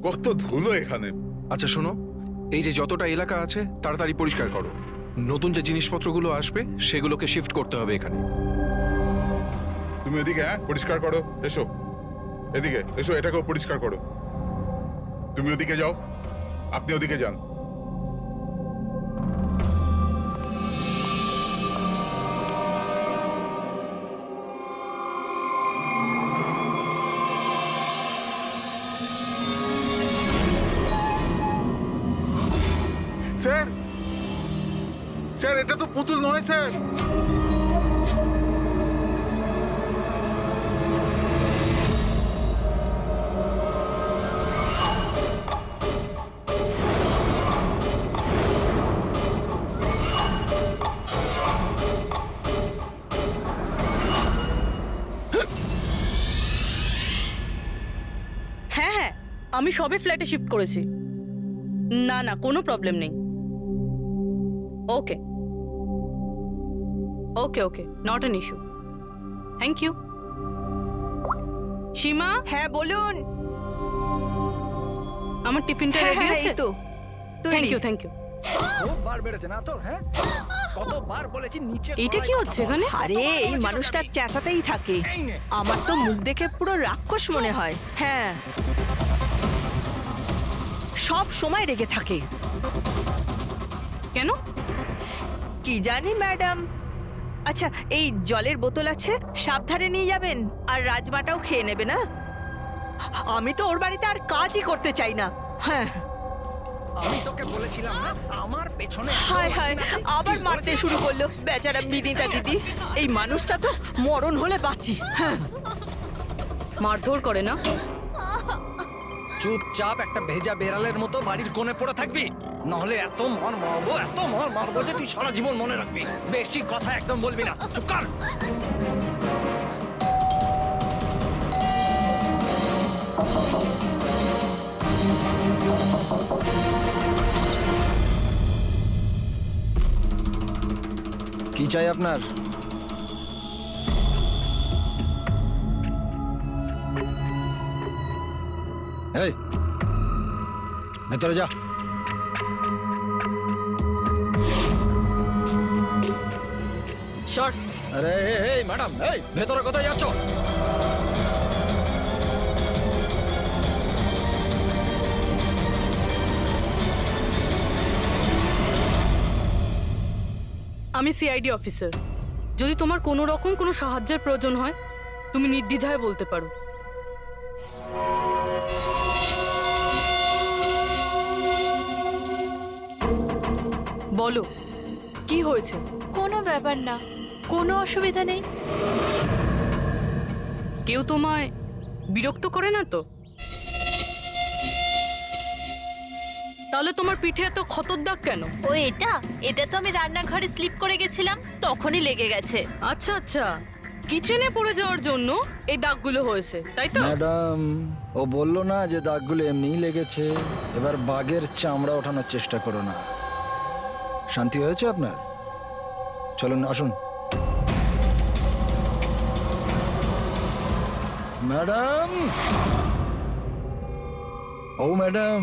কত ধুলো এখানে। আচ্ছা শোনো, এই যে যতটা এলাকা আছে তাড়াতাড়ি পরিষ্কার করো। নতুন যে জিনিসপত্রগুলো আসবে সেগুলোকে শিফট করতে হবে এখানে। তুমি এদিকে পরিষ্কার করো, এসো এদিকে এসো, এটাকেও পরিষ্কার করো। তুমি ওদিকে যাও, আপনি ওদিকে যান। স্যার, স্যার এটা তো পুতুল নয় স্যার। হ্যাঁ হ্যাঁ, আমি সবে ফ্ল্যাটে শিফট করেছি। না না, কোনো প্রবলেম নেই। Okay okay okay, not an issue. Thank you. Seema, হ্যাঁ বলুন। আমার টিফিনটা রেডি আছে তো? Thank you thank you. কতবার বেড়েছে না তোর? হ্যাঁ, কতবার বলেছি নিচে। এইটা কি হচ্ছে এখানে? আরে এই মানুষটা চেঁচাতেই থাকে। আমার তো মুখ দেখে পুরো রাক্ষস মনে হয়। হ্যাঁ, সব সময় রেগে থাকে। কেন? কি জানি ম্যাডাম। আচ্ছা, এই জলের বোতল আছে, সাবধানে নিয়ে যাবেন। আর রাজমাটাও খেয়ে নেবে না। আমি তো ওর বাড়িতে আর কাজই করতে চাই না। হ্যাঁ, আমি তোকে বলেছিলাম না আমার পেছনে। হায় হায়, আবার মারতে শুরু করলো বেচারা বিনীতা দিদি। এই মানুষটা তো মরণ হলে বাঁচি। হ্যাঁ, মারধর করে না? চুপচাপ একটা ভেজা বেড়ালের মতো বাড়ির কোণে পড়ে থাকবি, নাহলে এত মার মারবো যে তুই সারা জীবন মনে রাখবি। বেশি কথা একদম বলবি না, চুপ কর। কি চাই আপনার? এই ভেতরে যা। শর্ট। আরে এই ম্যাডাম, এই ভেতরে কোথায় যাচ্ছ? আমি সিআইডি অফিসার। যদি তোমার কোনো রকম কোনো সাহায্যের প্রয়োজন হয়, তুমি নির্দ্বিধায় বলতে পারো। বলো, কি হয়েছে? কোনো ব্যাপার না, কোনো অসুবিধা নেই। কেউ তোমায় বিরক্ত করে না তো? তাহলে তোমার পিঠে এত ক্ষতর দাগ কেন? ও এটা তো আমি রান্নাঘরে স্লিপ করে গেছিলাম, তখনই লেগে গেছে। আচ্ছা আচ্ছা, কিচেনে পড়ে যাওয়ার জন্য এই দাগগুলো হয়েছে, তাই তো? ম্যাডাম, ও বললো না যে দাগগুলো এমনিই লেগেছে। এবার বাঘের চামড়া ওঠানোর চেষ্টা করো না। শান্তি হয়েছে আপনার? চলুন আসুন। ম্যাডাম, ও ম্যাডাম,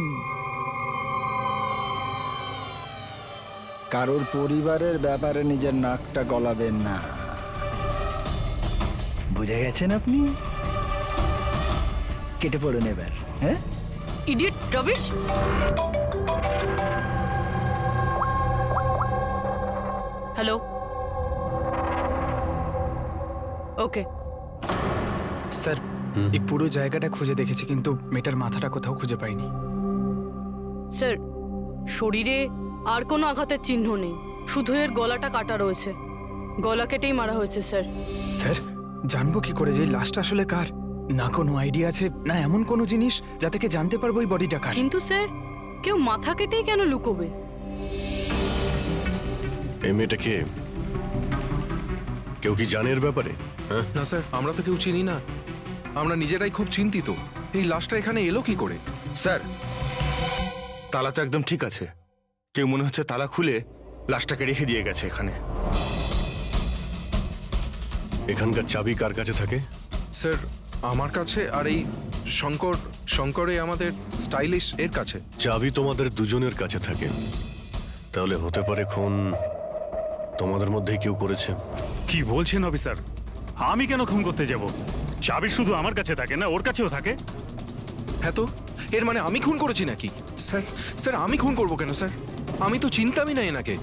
কারোর পরিবারের ব্যাপারে নিজের নাকটা গলাবেন না, বুঝে গেছেন আপনি? কেটে পড়ুন এবার। হ্যাঁ, ইডিয়েট রবিশ। হ্যালো, ওকে। স্যার, এই পুরো জায়গাটা খুঁজে দেখেছি কিন্তু মেয়েটার মাথাটা কোথাও খুঁজে পাইনি। স্যার, শরীরে আর কোনো আঘাতের চিহ্ন নেই, শুধু এর গলাটা কাটা রয়েছে। গলা কেটেই মারা হয়েছে স্যার। স্যার, জানবো কি করে যে এই লাশটা আসলে কার? না কোনো আইডিয়া আছে, না এমন কোনো জিনিস যা থেকে জানতে পারবো এই বডিটা কার। কিন্তু স্যার, কেউ মাথা কেটেই কেন লুকোবে? এই মেয়েটাকে কেউ কি জানে এর ব্যাপারে? হ্যাঁ না স্যার, আমরা তো কেউ চিনি না। আমরা নিজেরাই খুব চিন্তিত। এই লাশটা এখানে এলো কি করে? স্যার, তালা তো একদম ঠিক আছে। কেউ মনে হচ্ছে তালা খুলে লাশটাকে রেখে দিয়ে গেছে এখানে। এখানকার চাবি কার কাছে থাকে? স্যার, আমার কাছে আর এই শঙ্করে আমাদের স্টাইলিশ এর কাছে। চাবি তোমাদের দুজনের কাছে থাকে, তাহলে হতে পারে খুন তোমাদের মধ্যেই কেউ করেছে। কি বলছেন অফিসার? আমি কেন খুন করতে যাব? চাবি শুধু আমার কাছে থাকে না, ওর কাছেও থাকে। হ্যাঁ, তো এর মানে আমি খুন করেছি নাকি? স্যার স্যার আমি খুন করবো কেন স্যার? আমি তো চিনতামই না এনাকে,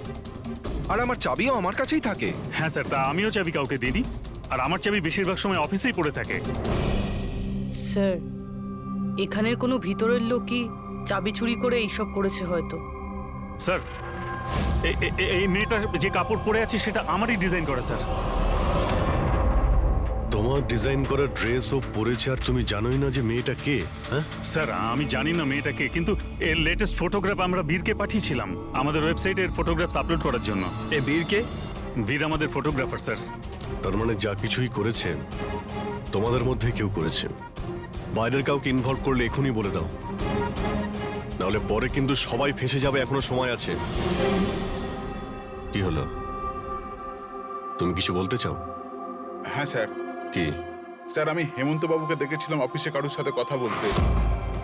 আর আমার চাবিও আমার কাছেই থাকে। হ্যাঁ স্যার, তা আমিও চাবি কাউকে দিইনি, আর আমার চাবি বেশিরভাগ সময় অফিসেই পড়ে থাকে। স্যার, এখানের কোনো ভিতরের লোকই চাবি চুরি করে এইসব করেছে হয়তো। স্যার, এই মেয়েটা যে কাপড় পরে আছে সেটা আমারই ডিজাইন করা স্যার। তোমার ডিজাইন করা ড্রেসও পরেছে, আর তুমি জানোই না যে মেয়েটা কে? হ্যাঁ স্যার, আমি জানি না মেয়েটাকে, কিন্তু এর লেটেস্ট ফটোগ্রাফ আমরা বীরকে পাঠিয়েছিলাম আমাদের ওয়েবসাইটে এর ফটোগ্রাফস আপলোড করার জন্য। এ বীরকে? বীর আমাদের ফটোগ্রাফার স্যার। তার মানে যা কিছুই করেছে তোমাদের মধ্যে কেউ করেছে। বাইরের কাউকে ইনভলভ করলে এখনই বলে দাও, নাহলে পরে কিন্তু সবাই ফেঁসে যাবে। এখনো সময় আছে। কি হলো, তুমি কিছু বলতে চাও? হ্যাঁ স্যার। কি? স্যার, আমি হেমন্ত বাবুকে দেখেছিলাম অফিসে কারোর সাথে কথা বলতে।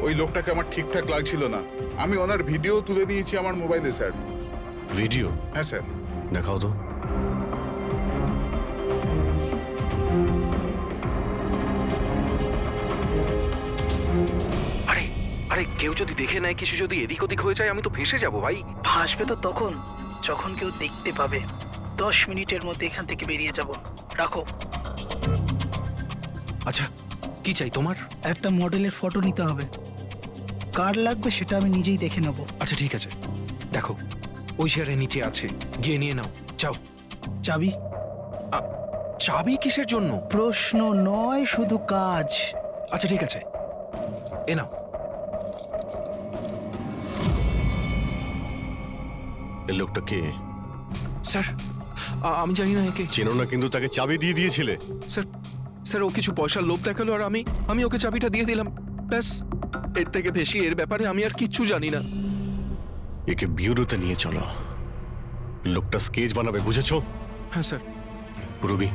ওই লোকটাকে আমার ঠিকঠাক লাগছিল না। আমি ওনার ভিডিও তুলে নিয়েছি আমার মোবাইলে স্যার। ভিডিও? হ্যাঁ স্যার। দেখাও তো। আরে আরে কেউ যদি দেখে নেয়, কিছু যদি এদিক ওদিক হয়ে যায়, আমি তো ফেঁসে যাবো ভাই। ভাসবে তো তখন যখন কেউ দেখতে পাবে। 10 মিনিটের মধ্যে এখান থেকে বেরিয়ে যাব। রাখো। আচ্ছা, কি চাই তোমার? একটা মডেলের ফটো নিতে হবে। কার লাগবে সেটা আমি নিজেই দেখে নেব। আচ্ছা ঠিক আছে, দেখো ওই চেয়ারের নিচে আছে, গিয়ে নিয়ে নাও। যাও। চাবি? চাবি কিসের জন্য? প্রশ্ন নয়, শুধু কাজ। আচ্ছা ঠিক আছে, এ নাও। এই লোকটা কে? স্যার, আমি জানি না একে। চেনো না, কিন্তু তাকে চাবি দিয়ে দিয়েছিলে। স্যার স্যার, ও কিছু পয়সার লোভ দেখালো, আর আমি ওকে চাবিটা দিয়ে দিলাম, ব্যাস। এর থেকে বেশি এর ব্যাপারে আমি আর কিচ্ছু জানি না। একে বিউরোতে নিয়ে চলো, লোকটা স্কেচ বানাবে, বুঝেছো? হ্যাঁ স্যার। রবি,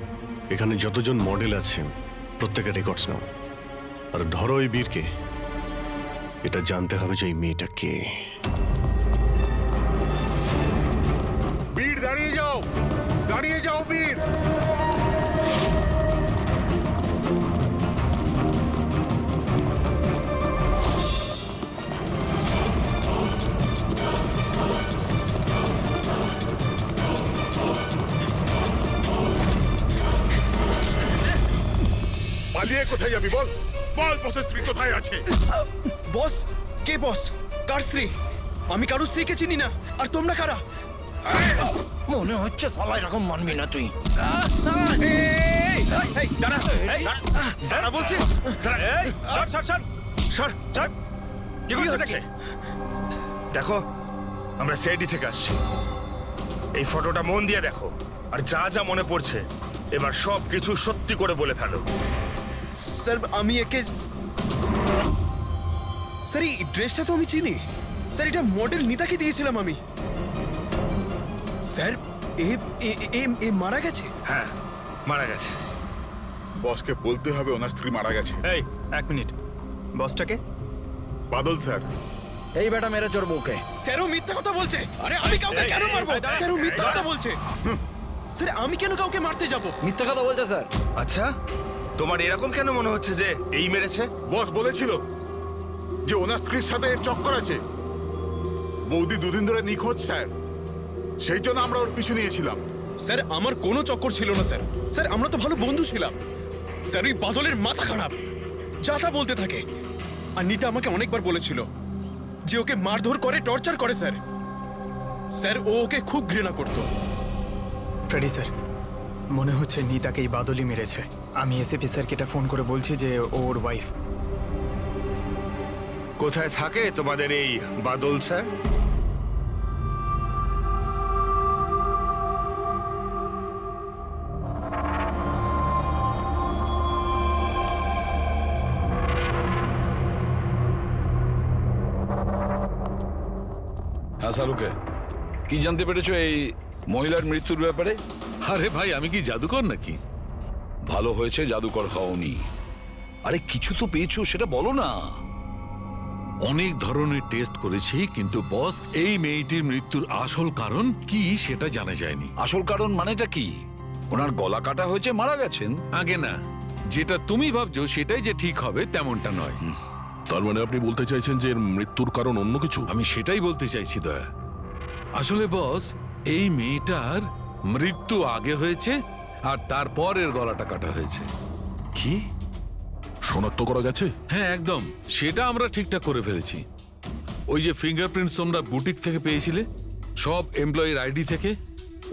এখানে যতজন মডেল আছে প্রত্যেকের রেকর্ডস নাও, আর ধরো ওই বীরকে। এটা জানতে হবে যে এই মেয়েটা কে। বীর, দাঁড়িয়ে যাও, দাঁড়িয়ে যাও বীর। পালিয়ে কোথায় যাবি বল? বল, বসের স্ত্রী কোথায় আছে? বস? কে বস? কার স্ত্রী? আমি কারো স্ত্রীকে চিনি না। আর তোমরা কারা? মনে হচ্ছে সবাই এরকম মানবি না তুই। দাঁড়া বলছি। কি করছে? দেখো, আমরা সিআইডি থেকে আসছি। এই ফটোটা মন দিয়ে দেখো, আর যা যা মনে পড়ছে এবার সব কিছু সত্যি করে বলে ফেলো। স্যার, আমি একে... স্যার, এই ড্রেসটা তো আমি চিনি। স্যার, এটা মডেল নিতাকে দিয়েছিলাম আমি। স্যার, এ মারা গেছে? হ্যাঁ, মারা গেছে। বসকে বলতে হবে ওনার স্ত্রী মারা গেছে। এই, 1 মিনিট। বসটাকে? বাদল স্যার। এই বেটা মেরে চোর বউকে। স্যার, ও মিথ্যা কথা বলছে। আরে আমি কাউকে কেন মারবো? স্যার, ও মিথ্যা কথা বলছে। স্যার, আমি কেন কাউকে মারতে যাব? মিথ্যা কথা বলছে স্যার। আচ্ছা, তোমার এরকম কেন মনে হচ্ছে যে এই মেরেছে? বস বলেছিল যে ওনার স্ত্রীর সাথে এর চক্কর আছে। বৌদি দুদিন ধরে নিখোঁজ স্যার, সেই জন্য আমরা ওর পিছু নিয়েছিলাম। স্যার, আমার কোনো চক্কর ছিল না স্যার। স্যার, আমরা তো ভালো বন্ধু ছিলাম। স্যার, ওই বাদলের মাথা খারাপ, যা তা বলতে থাকে। আর নিতা আমাকে অনেকবার বলেছিল যে ওকে মারধর করে, টর্চার করে। স্যার স্যার ও ওকে খুব ঘৃণা করতো। ফ্রেডি স্যার, মনে হচ্ছে নিতাকে এই বাদলই মেরেছে। আমি এসএপি স্যারকে এটা ফোন করে বলছি যে ওর ওয়াইফ। কোথায় থাকে তোমাদের এই বাদল স্যার? হ্যাঁ শাহরুখে, কি জানতে পেরেছো এই মহিলার মৃত্যুর ব্যাপারে? আরে ভাই, আমি কি জাদুকর নাকি? ভালো হয়েছে জাদুকর হওনি। আরে কিছু তো পেয়েছো সেটা বলো না। অনেক ধরনের টেস্ট করেছি কিন্তু বস এই মেয়েটির মৃত্যুর আসল কারণ কি সেটা জানা যায়নি। আসল কারণ মানেটা কি? ওনার গলা কাটা হয়েছে, মারা গেছেন? আগে না, যেটা তুমি ভাবছো সেটাই যে ঠিক হবে তেমনটা নয়। তার মানে আপনি বলতে চাইছেন যে এর মৃত্যুর কারণ অন্য কিছু? আমি সেটাই বলতে চাইছি দয়া। আসলে বস এই মেয়েটার মৃত্যু আগে হয়েছে আর তারপর এর গলাটা কাটা হয়েছে। কি শনাক্ত করা গেছে? হ্যাঁ একদম, সেটা আমরা ঠিকঠাক করে ফেলেছি। ওই যে ফিঙ্গারপ্রিন্টস তোমরা বুটিক থেকে পেয়েছিলে সব এমপ্লয়ির আইডি থেকে,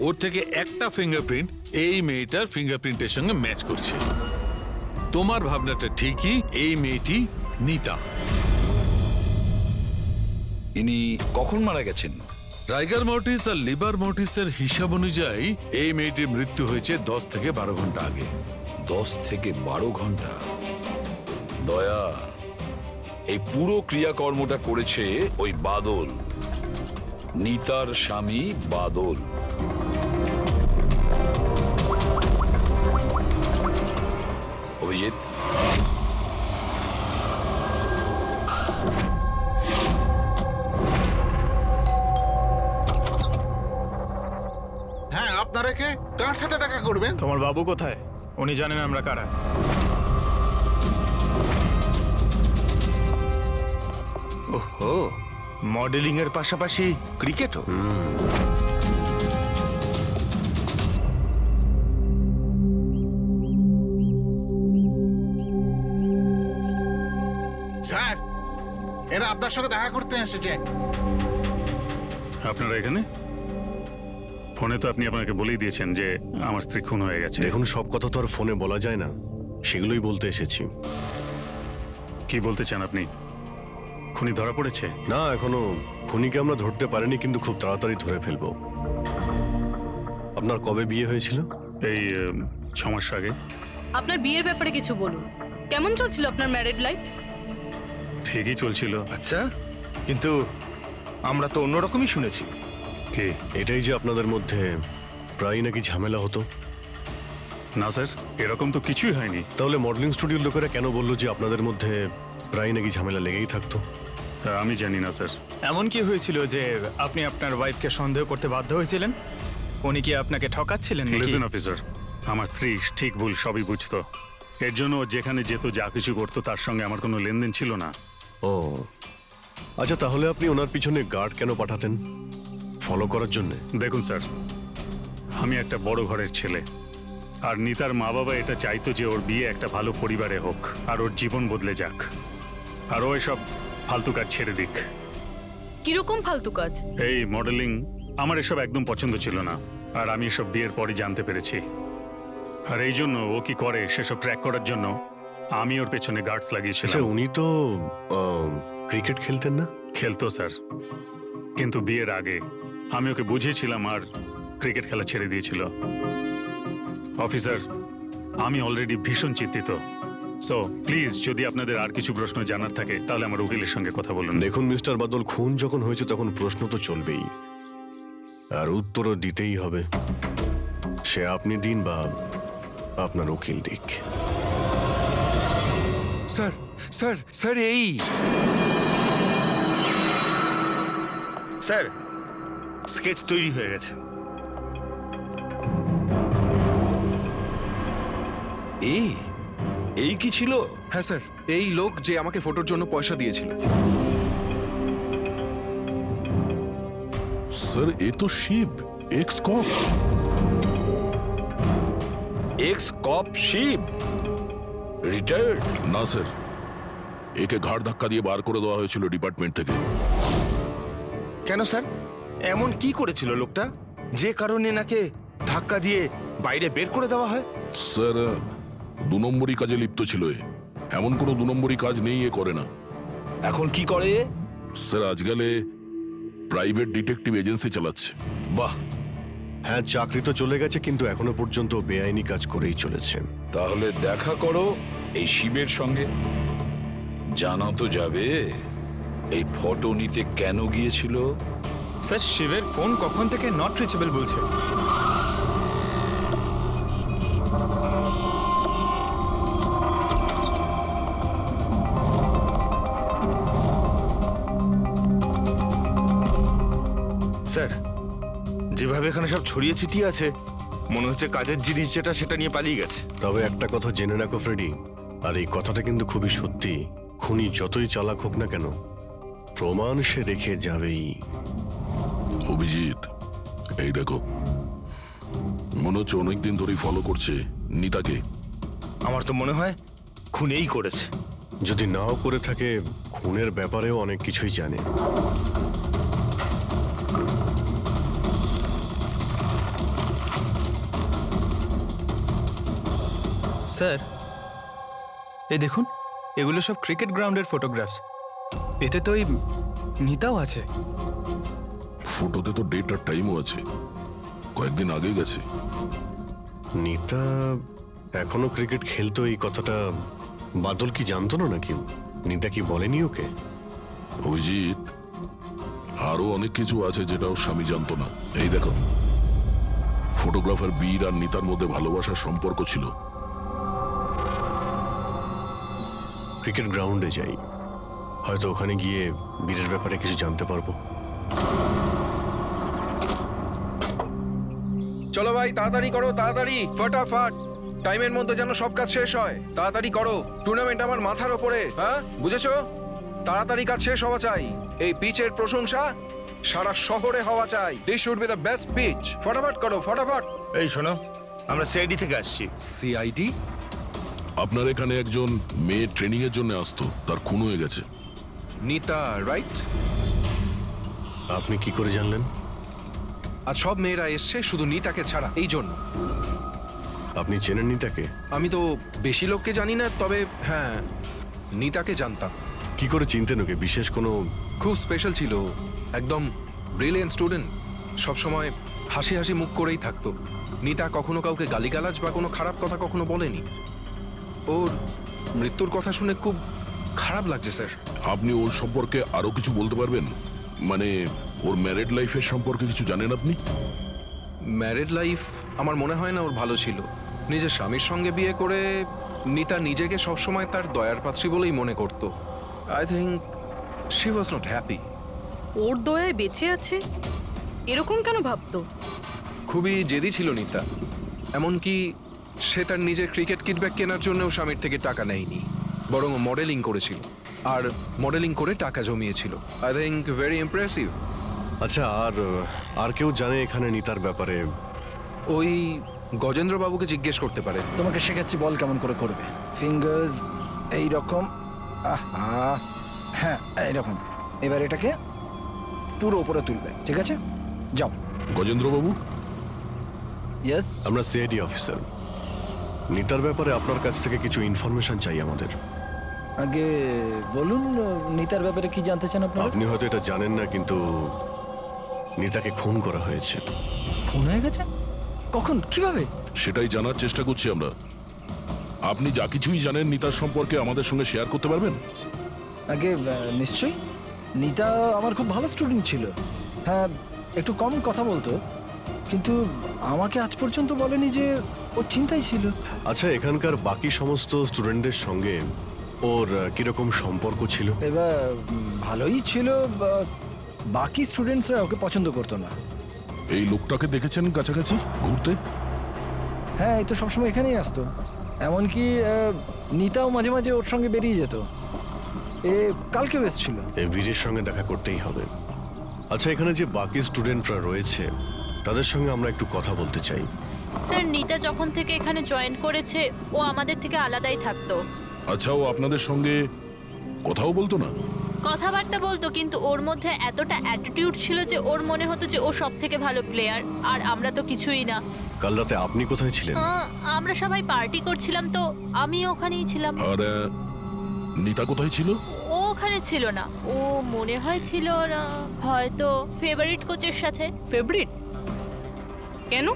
ওর থেকে একটা ফিঙ্গারপ্রিন্ট এই মেয়েটার ফিঙ্গারপ্রিন্টের সঙ্গে ম্যাচ করছে। তোমার ভাবনাটা ঠিকই, এই মেয়েটি নিতা। ইনি কখন মারা গেছেন? রাইগার মর্টিস আর লিভার মর্টিসের হিসাব অনুযায়ী এই মেয়েটির মৃত্যু হয়েছে 10 থেকে 12 ঘন্টা আগে। 10 থেকে 12 ঘন্টা? দয়া, এই পুরো ক্রিয়াকর্মটা করেছে ওই বাদল, নিতার স্বামী বাদল। অভিজিৎ, হ্যাঁ, আপনারা কে? কার সাথে দেখা করবেন? তোমার বাবু কোথায়? উনি জানেন আমরা কারা। ওহো, মডেলিং এর পাশাপাশি ক্রিকেটও? স্যার, এরা আপনার সঙ্গে দেখা করতে এসেছে। আপনারা এখানে? ফোনে তো আপনি আপনাকে বলেই দিয়েছেন যে আমার স্ত্রী খুন হয়ে গেছে। দেখুন, সব কথা তো আর ফোনে বলা যায় না, সেগুলোই বলতে এসেছি। কি বলতে চান আপনি? খুনি ধরা পড়েছে? না, এখনো খুনিকে আমরা ধরতে পারিনি, কিন্তু খুব তাড়াতাড়ি ধরে ফেলবো। আপনার কবে বিয়ে হয়েছিল? এই 6 মাস আগে। আপনার বিয়ের ব্যাপারে কিছু বলুন। কেমন চলছিল আপনার ম্যারেড লাইফ? ঠিকই চলছিল। আচ্ছা, কিন্তু আমরা তো অন্যরকমই শুনেছি। কি? এটাই যে আপনাদের মধ্যে প্রায় নাকি ঝামেলা হতো? না স্যার, এরকম তো কিছুই হয়নি। তাহলে মডেলিং স্টুডিওর লোকেরা কেন বললো যে আপনাদের মধ্যে প্রায় নাকি ঝামেলা লেগেই থাকতো? আমি জানি না স্যার। এমন কি হয়েছিল যে আপনি আপনার ওয়াইফকে সন্দেহ করতে বাধ্য হয়েছিলেন? উনি কি আপনাকে ঠকাচ্ছিলেন নাকি? লিসেন অফিসার, আমার স্ত্রী ঠিক ভুল সবই বুঝতো। এর জন্য ও যেখানে যেত, যা কিছু করতো, তার সঙ্গে আমার কোনো লেনদেন ছিল না। ও আচ্ছা, তাহলে আপনি ওনার পিছনে গার্ড কেন পাঠাতেন? ফলো করার জন্য? দেখুন স্যার, আমি একটা বড় ঘরের ছেলে, আর নিতার মা বাবা এটা চাইতো যে ওর বিয়ে একটা ভালো পরিবারে হোক আর ওর জীবন বদলে যাক, আর ও এসব ফালতু কাজ ছেড়ে দিক। কিরকম ফালতু কাজ? এই মডেলিং, আমার এসব একদম পছন্দ ছিল না, আর আমি এসব বিয়ের পরই জানতে পেরেছি। আর এই জন্য ও কি করে সেসব ট্র্যাক করার জন্য আমি ওর পেছনে গার্ডস লাগিয়েছিলাম। উনি তো ক্রিকেট খেলতেন না? খেলতো স্যার, কিন্তু বিয়ের আগে আমি ওকে বুঝিয়েছিলাম আর ক্রিকেট খেলা ছেড়ে দিয়েছিল। অফিসার, আমি অলরেডি ভীষণ চিন্তিত। সো প্লিজ, যদি আপনাদের আর কিছু প্রশ্ন জানার থাকে তাহলে আমার উকিলের সঙ্গে কথা বলুন। দেখুন মিস্টার বাদল, খুন যখন হয়েছে তখন প্রশ্ন তো চলবেই, আর উত্তরও দিতেই হবে। সে আপনি দিন বা আপনার উকিল দিক। স্যার স্যার স্যার, এই স্যার, স্কেচ তৈরি হয়ে গেছে। এই কি ছিল? হ্যাঁ স্যার, এই লোক যে আমাকে ফটোর জন্য পয়সা দিয়েছিল। স্যার, এ তো শিব, এক্স কপ। এক্স কপ শিব রিটায়ার্ড? না স্যার, একে ঘাড় ধাক্কা দিয়ে বার করে দেওয়া হয়েছিল ডিপার্টমেন্ট থেকে। কেন স্যার, এমন কি করেছিল লোকটা যে কারণে নাকে ধাক্কা দিয়ে বাইরে বের করে দেওয়া হয়? স্যার, 2 নম্বরই কাজে লিপ্ত ছিল এ। এমন কোনো 2 নম্বরই কাজ নেই এ করে না। এখন কি করে? স্যার, আজকালে প্রাইভেট ডিটেকটিভ এজেন্সি চালাচ্ছে। বাহ, হ্যাঁ, চাকরি তো চলে গেছে, কিন্তু এখনো পর্যন্ত বেআইনি কাজ করেই চলেছে। তাহলে দেখা করো এই শিবের সঙ্গে, জানা তো যাবে এই ফটো নিতে কেন গিয়েছিল। স্যার, শিবের ফোন কখন থেকে নট রিচেবল বলছে। স্যার, যেভাবে এখানে সব ছড়িয়ে ছিটিয়ে আছে মনে হচ্ছে কাজের জিনিস যেটা সেটা নিয়ে পালিয়ে গেছে। তবে একটা কথা জেনে রাখো ফ্রেডি, আর এই কথাটা কিন্তু খুবই সত্যি, খুনি যতই চালাক হোক না কেন প্রমাণ সে রেখে যাবেই। অভিজিৎ, এই দেখো, মনে হচ্ছে অনেকদিন ধরেই ফলো করছে নিতাকে। আমার তো মনে হয় খুনেই করেছে। যদি নাও করে থাকে, খুনের ব্যাপারেও অনেক কিছুই জানে। স্যার, এই দেখুন, এগুলো সব ক্রিকেট গ্রাউন্ডের ফটোগ্রাফস। এতে তো এই নিতাও আছে। ফটোতে তো ডেট আর টাইমও আছে, কয়েকদিন আগে গেছে। নিতা এখনো ক্রিকেট খেলতো, এই কথাটা বাদল কি জানতো না নাকি? নিতা কি বলেনি ওকে? অভিজিৎ, আরো অনেক কিছু আছে যেটা ওর স্বামী জানতো না। এই দেখো, ফটোগ্রাফার বীর আর নিতার মধ্যে ভালোবাসার সম্পর্ক ছিল। ক্রিকেট গ্রাউন্ডে যাই, হয়তো ওখানে গিয়ে বীরের ব্যাপারে কিছু জানতে পারবো। চলো ভাই, তাড়াতাড়ি করো, তাড়াতাড়ি, ফটাফট, টাইমের মধ্যে যেন সব কাজ শেষ হয়। তাড়াতাড়ি করো, টুর্নামেন্ট আমার মাথার ওপরে, হ্যাঁ বুঝেছো? তাড়াতাড়ি কাজ শেষ হওয়া চাই। এই পিচের প্রশংসা সারা শহরে হওয়া চাই। This should be the best pitch. ফটাফট করো, ফটাফট। এই শোনো, আমরা সিআইডি থেকে আসছি। সিআইডি? আপনার এখানে একজন মেয়ে ট্রেনিং এর জন্য আসতো, তার খুন হয়ে গেছে। নিতা, রাইট? আপনি কি করে জানলেন? আর সব মেয়েরা এসছে শুধু নিতাকে ছাড়া, এই জন্য। আপনি চেনেন নিতাকে? আমি তো বেশি লোককে জানি না, তবে হ্যাঁ, নিতাকে জানতাম। কি করে চিনতেন ওকে? বিশেষ কোনো? খুব স্পেশাল ছিল, একদম ব্রিলিয়েন্ট স্টুডেন্ট, সবসময় হাসি হাসি মুখ করেই থাকতো। নিতা কখনো কাউকে গালিগালাজ বা কোনো খারাপ কথা কখনো বলেনি। ওর মৃত্যুর কথা শুনে খুব খারাপ লাগছে স্যার। আপনি ওর সম্পর্কে আরো কিছু বলতে পারবেন? মানে ওর ম্যারিড লাইফের সম্পর্কে কিছু জানেন আপনি? ম্যারিড লাইফ আমার মনে হয় না ওর ভালো ছিল। নিজের স্বামীর সঙ্গে বিয়ে করে নিতা নিজেকে সবসময় তার দয়ার পাত্রী বলেই মনে করত। I think she was not happy. ওর দয়ায় বেঁচে আছে এরকম কেন ভাবতো? খুবই জেদি ছিল নিতা, এমনকি সে তার নিজের ক্রিকেট কিট ব্যাগ কেনার জন্যও স্বামীর থেকে টাকা নেয়নি, বরং মডেলিং করেছিল আর মডেলিং করে টাকা জমিয়েছিল। I think very impressive. আচ্ছা, আর কেউ জানে এখানে নিতার ব্যাপারে? ওই গজেন্দ্র বাবুকে জিজ্ঞেস করতে পারে। তোমাকে শেখাচ্ছি বল কেমন করে করবে। ফিঙ্গার্স এই রকম, হ্যাঁ এইরকম। এবার এটাকে পুরো উপরে তুলবে, ঠিক আছে? যাও। গজেন্দ্র বাবু? ইয়েস, আমরা সিআইডি অফিসার। নিতার ব্যাপারে আপনার কাছ থেকে কিছু ইনফরমেশন চাই আমাদের। আগে বলুন, নিতার ব্যাপারে কি জানতে চান আপনারা? আপনি হয়তো এটা জানেন না, কিন্তু নিতাকে খুন করা হয়েছে। খুন হয়ে গেছে? কখন, কিভাবে? সেটাই জানার চেষ্টা করছি আমরা। আপনি যা কিছুই জানেন নিতার সম্পর্কে আমাদের সঙ্গে শেয়ার করতে পারবেন? আগে নিশ্চয়ই। নিতা আমার খুব ভালো স্টুডেন্ট ছিল। হ্যাঁ, একটু কম কথা বলতো, কিন্তু আমাকে আজ পর্যন্ত বলেনি যে ও চিন্তায় ছিল। আচ্ছা, এখানকার বাকি সমস্ত স্টুডেন্টদের সঙ্গে ওর কিরকম সম্পর্ক ছিল? এবার ভালোই ছিল, বাকি স্টুডেন্টসরা ওকে পছন্দ করতো না। এই লোকটাকে দেখেছেন কাছাকাছি ঘুরতে? হ্যাঁ, এই তো সবসময় এখানেই আসতো। এমনকি নিতাও মাঝে মাঝে ওর সঙ্গে বেরিয়ে যেত। কালকেও এসেছিল। এই বীরের সঙ্গে দেখা করতেই হবে। আচ্ছা, এখানে যে বাকি স্টুডেন্টরা রয়েছে তাদের সঙ্গে আমরা একটু কথা বলতে চাই। স্যার, নিতা যখন থেকে এখানে জয়েন করেছে ও আমাদের থেকে আলাদাই থাকতো। আচ্ছা, ও আপনাদের সঙ্গে কথাও বলতো না? কথাবার্তা বলতো, কিন্তু ওর মধ্যে এতটা অ্যাটিটিউড ছিল যে ওর মনে হতো যে ও সব থেকে ভালো প্লেয়ার, আর আমরা তো কিছুই না। কাল রাতে আপনি কোথায় ছিলেন? আমরা সবাই পার্টি করছিলাম, তো আমি ওখানেই ছিলাম। আর নিতা কোথায় ছিল? ও ওখানে ছিল না, ও মনে হয় ছিল হয়তো ফেভারিট কোচের সাথে। ফেভারিট? কেন?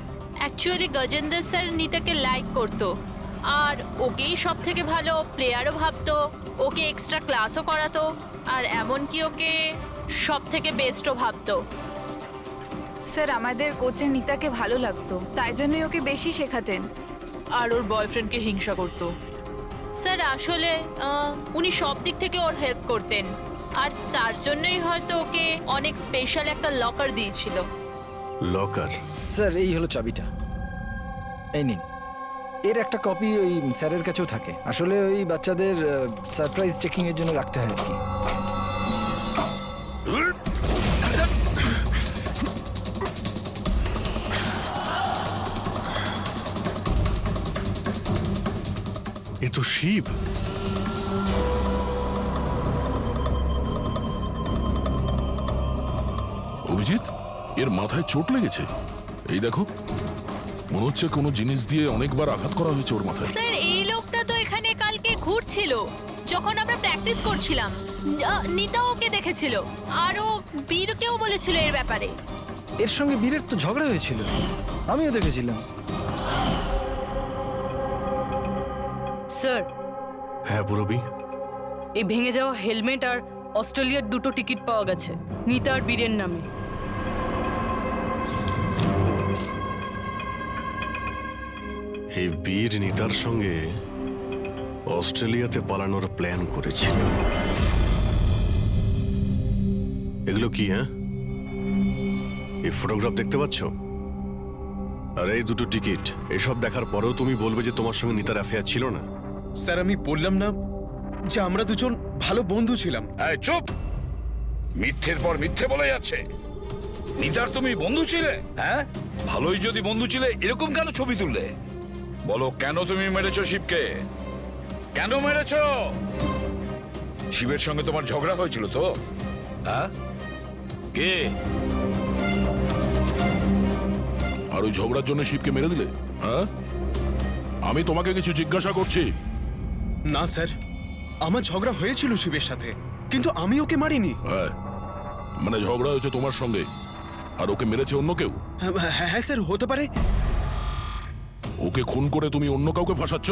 অ্যাকচুয়ালি গজেন্দ্র স্যার নিতাকে লাইক করতো, আর ওকেই সব থেকে ভালো প্লেয়ারও ভাবতো, ওকে এক্সট্রা ক্লাসও করাতো, আর এমনকি ওকে সব থেকে বেস্টও ভাবতো। স্যার, আমাদের কোচের নিতাকে ভালো লাগতো, তাই জন্যই ওকে বেশি শেখাতেন। আর ওর বয়ফ্রেন্ডকে হিংসা করতো। স্যার, আসলে উনি সব দিক থেকে ওর হেল্প করতেন, আর তার জন্যই হয়তো ওকে অনেক স্পেশাল একটা লকার দিয়েছিল। লকার? স্যার এই হলো চাবিটা, এই নিন। এর একটা কপি ওই স্যারের কাছেও থাকে। আসলে ওই বাচ্চাদের সারপ্রাইজ চেকিং এর জন্য রাখতে হয় আর কি। এ তো শিব। অভিজিৎ, এর মাথায় চোট লেগেছে। এই দেখো, মনে হচ্ছে কোনো জিনিস দিয়ে অনেকবার আঘাত করা হয়েছে ওর মাথায়। স্যার এই লোকটা তো এখানে কালকে ঘুরছিল যখন আমরা প্র্যাকটিস করছিলাম। নিতা ওকে দেখেছিল, আরও বীরকেও বলেছিল এর ব্যাপারে। এর সঙ্গে বীরের তো ঝগড়া হয়েছিল, আমিও দেখেছিলাম। স্যার, হ্যাঁ পুরবি। এই ভেঙে যাওয়া হেলমেট আর অস্ট্রেলিয়ার 2টো টিকিট পাওয়া গেছে নিতা আর বীরের নামে। এই বীর নিতার সঙ্গে অস্ট্রেলিয়াতে পালানোর প্ল্যান করেছিল। এগুলো কি? হ্যাঁ, এই ফটোগ্রাফ দেখতে পাচ্ছ আর এই 2টো টিকিট, এসব দেখার পরেও তুমি বলবে যে তোমার সঙ্গে নিতার অ্যাফেয়ার ছিল না? স্যার আমি বললাম না যে আমরা দুজন ভালো বন্ধু ছিলাম? চুপ! মিথ্যের পর মিথ্যে বলে যাচ্ছে। নিতার তুমি বন্ধু ছিলে? হ্যাঁ, ভালোই যদি বন্ধু ছিলে এরকম কেন ছবি তুললে? বলো, কেন তুমি মেরেছো শিবকে? কেন মেরেছো? শিবের সঙ্গে তোমার ঝগড়া হয়েছিল তো? হ্যাঁ, কে? আর ওই ঝগড়ার জন্য শিবকে মেরে দিলে? হ্যাঁ, আমি তোমাকে কিছু জিজ্ঞাসা করছি। না স্যার, আমার ঝগড়া হয়েছিল শিবের সাথে, কিন্তু আমি ওকে মারিনি। হ্যাঁ, মানে ঝগড়া হয়েছে তোমার সঙ্গে আর ওকে মেরেছে অন্য কেউ? হ্যাঁ স্যার, হতে পারে। ওকে খুন করে তুমি অন্য কাউকে ফাঁসাচ্ছ?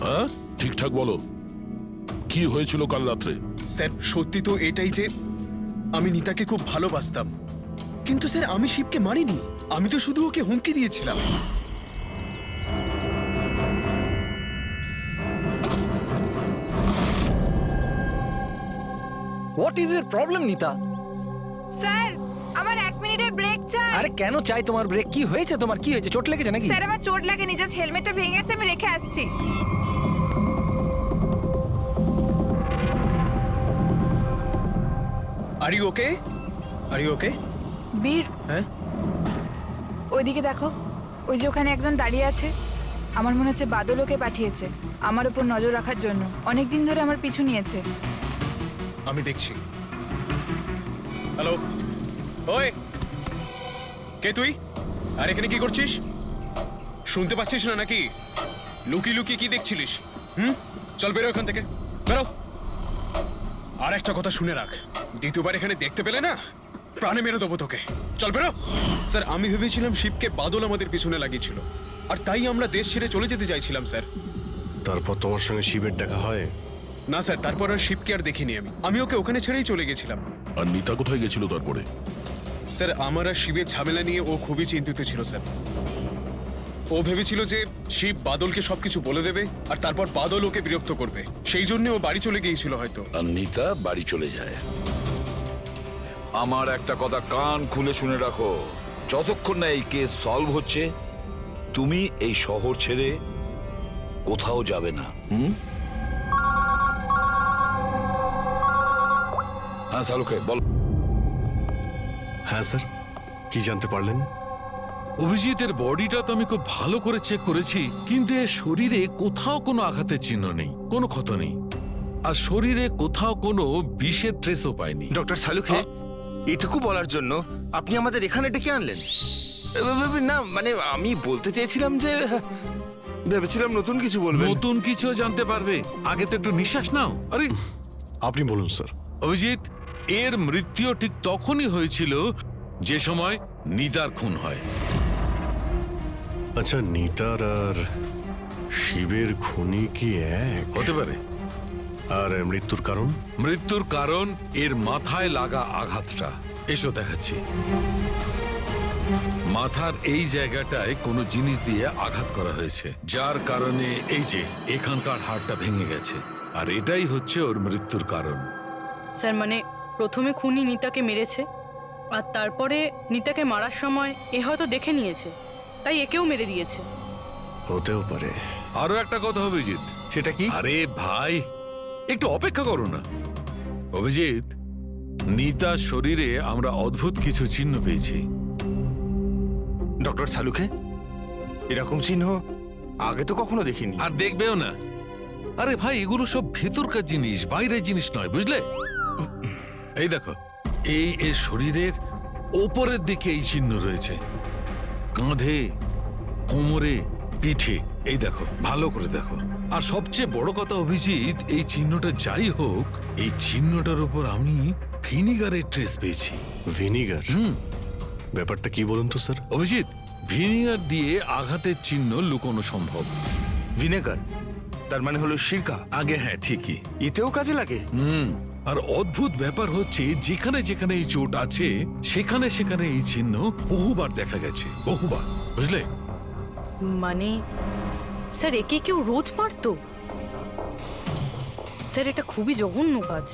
হ্যাঁ, ঠিকঠাক বলো, কি হয়েছিল কাল রাত্রে? স্যার সত্যি তো এটাই যে আমি নিতাকে খুব ভালোবাসতাম, কিন্তু স্যার আমি শিবকে মারিনি। আমি তো শুধু ওকে হুমকি দিয়েছিলাম। হোয়াট ইজ এর প্রবলেম নিতা? স্যার আমার 1 মিনিটের ব্রেক চাই। আরে কেন চাই তোমার ব্রেক? কি হয়েছে তোমার? কি হয়েছে? চোট লেগেছে নাকি? স্যার আমার চোট লাগেনি, জাস্ট হেলমেটটা ভেঙে গেছে, আমি রেখে আসছি। Are you okay? Are you okay? Bir, হ্যাঁ ওইদিকে দেখো, ওই যে ওখানে একজন দাঁড়িয়ে আছে। আমার মনে হচ্ছে বাদল ওকে পাঠিয়েছে আমার উপর নজর রাখার জন্য। অনেক দিন ধরে আমার পিছু নিয়েছে। আমি দেখছি। হ্যালো, ওই কে তুই? আর এখানে কি করছিস? শুনতে পাচ্ছিস না নাকি? লুকিয়ে লুকিয়ে কি দেখছিলিস? চল বেরো এখান থেকে, বেরো। আর একটা কথা শুনে রাখ, দ্বিতীয়বার এখানে দেখতে পেলে না প্রাণে মেরে দেবো তোকে। চল বেরো। স্যার আমি ভেবেছিলাম শিবকে বাদল আমাদের পিছনে লাগিয়েছিল, আর তাই আমরা দেশ ছেড়ে চলে যেতে চাইছিলাম স্যার। তারপর তোমার সঙ্গে শিবের দেখা হয়? না স্যার, তারপর আর শিবকে আর দেখিনি আমি ওকে ওখানে ছেড়েই চলে গেছিলাম। আর নিতা কোথায় গেছিল তারপরে? স্যার আমার আর শিবের ঝামেলা নিয়ে ও খুবই চিন্তিত ছিল স্যার। ও ভেবেছিল যে শিব বাদলকে সবকিছু বলে দেবে আর তারপর বাদল ওকে বিরক্ত করবে, সেই জন্য ও বাড়ি চলে গিয়েছিল হয়তো। আর নিতা বাড়ি চলে যায়। আমার একটা কথা কান খুলে শুনে রাখো, যতক্ষণ না এই কেস সলভ হচ্ছে তুমি এই শহর ছেড়ে কোথাও যাবে না। হ্যাঁ শালুকে বল। হ্যাঁ স্যার, কি জানতে পারলেন? অভিজিতের বডিটা তো আমি খুব ভালো করে চেক করেছি, কিন্তু এর শরীরে কোথাও কোনো আঘাতের চিহ্ন নেই, কোনো ক্ষত নেই, আর শরীরে কোথাও কোনো বিষের ট্রেসও পাইনি। ডক্টর শালুকে, এটুকু বলার জন্য আপনি আমাদের এখানে ডেকে আনলেন? না মানে আমি বলতে চেয়েছিলাম যে ভেবেছিলাম নতুন কিছু বলবেন। নতুন কিছু জানতে পারবে, আগে তো একটু নিঃশ্বাস নাও। আরে আপনি বলুন স্যার। অভিজিৎ, এর মৃত্যু ঠিক তখনই হয়েছিল যে সময় নিতার খুন হয়। আচ্ছা, নিতার আর শিবের খুনি কি এক হতে পারে? আর মৃত্যুর কারণ? মৃত্যুর কারণ এর মাথায় লাগা আঘাতটা। এসো দেখাচ্ছি। মাথার এই জায়গাটায় কোনো জিনিস দিয়ে আঘাত করা হয়েছে, যার কারণে এই যে এখানকার হাড়টা ভেঙে গেছে, আর এটাই হচ্ছে ওর মৃত্যুর কারণ। স্যার মানে প্রথমে খুনি নিতাকে মেরেছে, আর তারপরে নিতাকে মারার সময় এ হয়তো দেখে নিয়েছে, তাই একেও মেরে দিয়েছে। হতেও পারে। আরো একটা কথা অভিজিৎ। সেটা কি? আরে ভাই, একটু অপেক্ষা করো না। অভিজিৎ, নিতার শরীরে আমরা অদ্ভুত কিছু চিহ্ন পেয়েছি। ডক্টর সালুকে, এরকম চিহ্ন আগে তো কখনো দেখিনি। আর দেখবেও না। আরে ভাই, এগুলো সব ভেতরকার জিনিস, বাইরের জিনিস নয়, বুঝলে? এই দেখো, এই এর শরীরের ওপরের দিকে এই চিহ্ন রয়েছে, কাঁধে, কোমরে, পিঠে। এই দেখো, ভালো করে দেখো। আর সবচেয়ে বড় কথা অভিজিৎ, এই চিহ্নটা যাই হোক, এই চিহ্নটার উপর আমি ভিনিগারের ট্রেস পেয়েছি। ভিনিগার? ব্যাপারটা কি বলুন তো স্যার। অভিজিৎ, ভিনিগার দিয়ে আঘাতের চিহ্ন লুকোনো সম্ভব। ভিনেগার তার মানে হলো সিরকা? আগে হ্যাঁ, ঠিকই। এতেও কাজে লাগে? আর অদ্ভুত ব্যাপার হচ্ছে, যেখানে যেখানে এই চোট আছে সেখানে সেখানে এই চিহ্ন বহুবার দেখা গেছে, বহুবার, বুঝলে? মানে স্যার একে কেউ রোজ মারতো? স্যার এটা খুবই জঘন্য কাজ।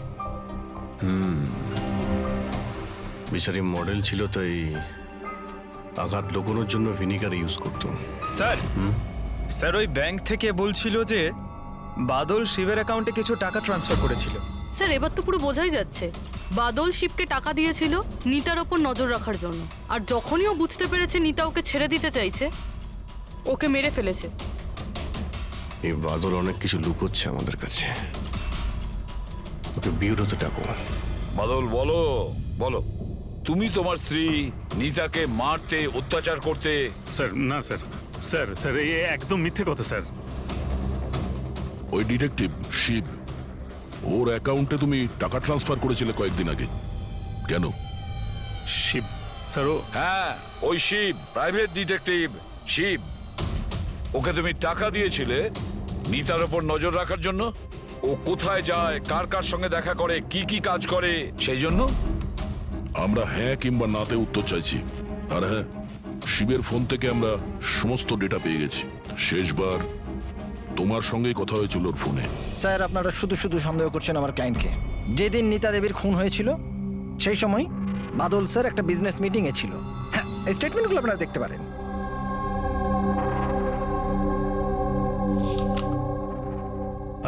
বিচারি মডেল ছিল, তাই আঘাত লুকোনোর জন্য ভিনিগার ইউজ করতো। স্যার, স্যার ওই ব্যাংক থেকে বলছিল যে বাদল শিবের অ্যাকাউন্টে কিছু টাকা ট্রান্সফার করেছিল। স্যার এবার তো পুরো বোঝাই যাচ্ছে বাদল শিবকে টাকা দিয়েছিল নিতার ওপর নজর রাখার জন্য, আর যখনই ও বুঝতে পেরেছে নিতা ওকে ছেড়ে দিতে চাইছে, ওকে মেরে ফেলেছে। এই বাদল অনেক কিছু লুকোচ্ছে আমাদের কাছে। ওকে বিউরোতে ডাকো। বাদল, বলো বলো, তুমি তোমার স্ত্রী নিতাকে মারতে, অত্যাচার করতে। স্যার না স্যার, স্যার স্যার এই একদম মিথ্যে কথা স্যার। ওই ডিটেকটিভ শিব, ওর অ্যাকাউন্টে তুমি টাকা ট্রান্সফার করেছিলে কয়েকদিন আগে, কেন? শিব স্যার? ও হ্যাঁ, ওই শিব, প্রাইভেট ডিটেকটিভ শিব। ওকে তুমি টাকা দিয়েছিলে নিতার ওপর নজর রাখার জন্য। ও কোথায় যায়, কার কার সঙ্গে দেখা করে, কি কি কাজ করে, সেই জন্য। আমরা হ্যাঁ কিংবা নাতে উত্তর চাইছি। আর হ্যাঁ, শিবের ফোন থেকে আমরা সমস্ত ডেটা পেয়ে গেছি। শেষবার তোমার সঙ্গেই কথা হয়েছিল ওর ফোনে। স্যার আপনারা শুধু শুধু সন্দেহ করছেন আমার ক্লায়েন্টকে। যেদিন নিতা দেবীর খুন হয়েছিল সেই সময় বাদল স্যার একটা বিজনেস মিটিংয়ে ছিল। হ্যাঁ, এই স্টেটমেন্টগুলো আপনারা দেখতে পারেন।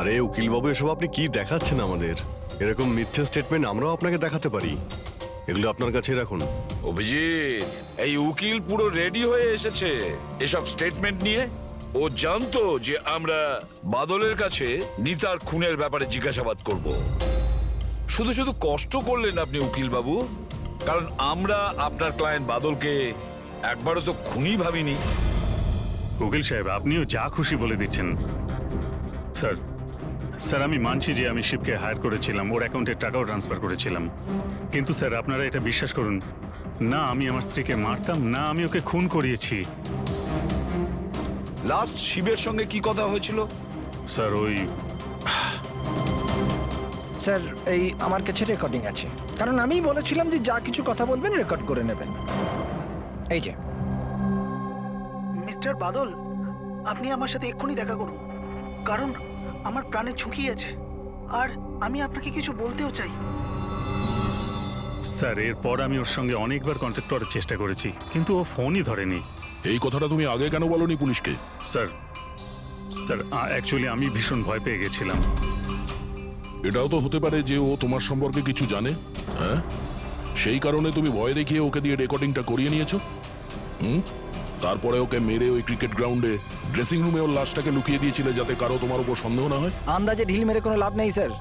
আরে উকিলবাবু, এসব আপনি কি দেখাচ্ছেন আমাদের? এরকম মিথ্যে স্টেটমেন্ট আমরাও আপনাকে দেখাতে পারি, এগুলো আপনার কাছে রাখুন। অভিজিৎ, এই উকিল পুরো রেডি হয়ে এসেছে এসব স্টেটমেন্ট নিয়ে। ও জানতো যে আমরা বাদলের কাছে নিতার খুনের ব্যাপারে জিজ্ঞাসাবাদ করব। শুধু শুধু কষ্ট করলেন আপনি উকিল বাবু, কারণ আমরা আপনার ক্লায়েন্ট বাদলকে একবারও তো খুনি ভাবিনি। উকিল সাহেব, আপনিও যা খুশি বলে দিচ্ছেন। স্যার স্যার আমি মানছি যে আমি শিবকে হায়ার করেছিলাম, ওর অ্যাকাউন্টে টাকাও ট্রান্সফার করেছিলাম, কিন্তু স্যার আপনারা এটা বিশ্বাস করুন না, আমি আমার স্ত্রীকে মারতাম না, আমি ওকে খুন করিয়েছি। লাস্ট শিবের সঙ্গে কি কথা হয়েছিল? স্যার ওই স্যার এই আমার কাছে রেকর্ডিং আছে, কারণ আমি বলেছিলাম যে যা কিছু কথা বলবেন রেকর্ড করে নেবেন। এই যে মিস্টার বাদল, আপনি আমার সাথে এক্ষুনি দেখা করুন, কারণ আমার প্রাণে ঝুঁকি আছে আর আমি আপনাকে কিছু বলতেও চাই। স্যার এরপর আমি ওর সঙ্গে অনেকবার কন্ট্যাক্ট করার চেষ্টা করেছি, কিন্তু ও ফোনই ধরেনি। এই কথাটা তুমি আগে কেন বলনি পুলিশকে? স্যার স্যার অ্যাকচুয়ালি আমি ভীষণ ভয় পেয়ে গেছিলাম। এটাও তো হতে পারে যে ও তোমার সম্পর্কে কিছু জানে, হ্যাঁ? সেই কারণে তুমি ভয় দেখিয়ে ওকে দিয়ে রেকর্ডিংটা করিয়ে নিয়েছো। তারপরে ওকে মেরে ওই ক্রিকেট গ্রাউন্ডে ড্রেসিং রুমে ওর লাশটাকে লুকিয়ে দিয়েছিলে যাতে কারো তোমার উপর সন্দেহ না হয়। আন্দাজে ঢিল মেরে কোনো লাভ নেই স্যার,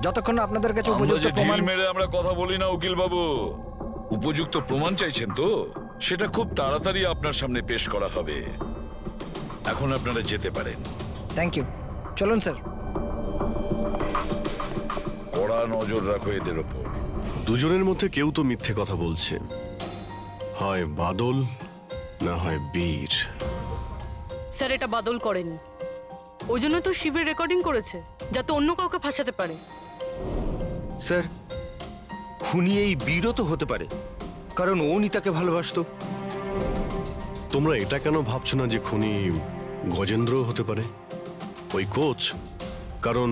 যতক্ষণ না আপনাদের কাছে উপযুক্ত প্রমাণ। ঢিল মেরে আমরা কথা বলি না উকিল বাবু। উপযুক্ত প্রমাণ চাইছেন তো, সেটা খুব তাড়াতাড়ি আপনার সামনে পেশ করা হবে। এখন আপনারা যেতে পারেন। থ্যাংক ইউ, চলুন স্যার। কড়া নজর রাখো এদের ওপর। দুজনের মধ্যে কেউ তো মিথ্যে কথা বলছে, হয় বাদল না হয় বীর। স্যার এটা বাদল করেনি, ওই জন্য তো শিবের রেকর্ডিং করেছে যাতে অন্য কাউকে ফাঁসাতে পারে। স্যার, খুনি এই বীরও তো হতে পারে, কারণ ও নিতাকে ভালোবাসতো। তোমরা এটা কেন ভাবছো না যে খুনি গজেন্দ্র হতে পারে, ওই কোচ? কারণ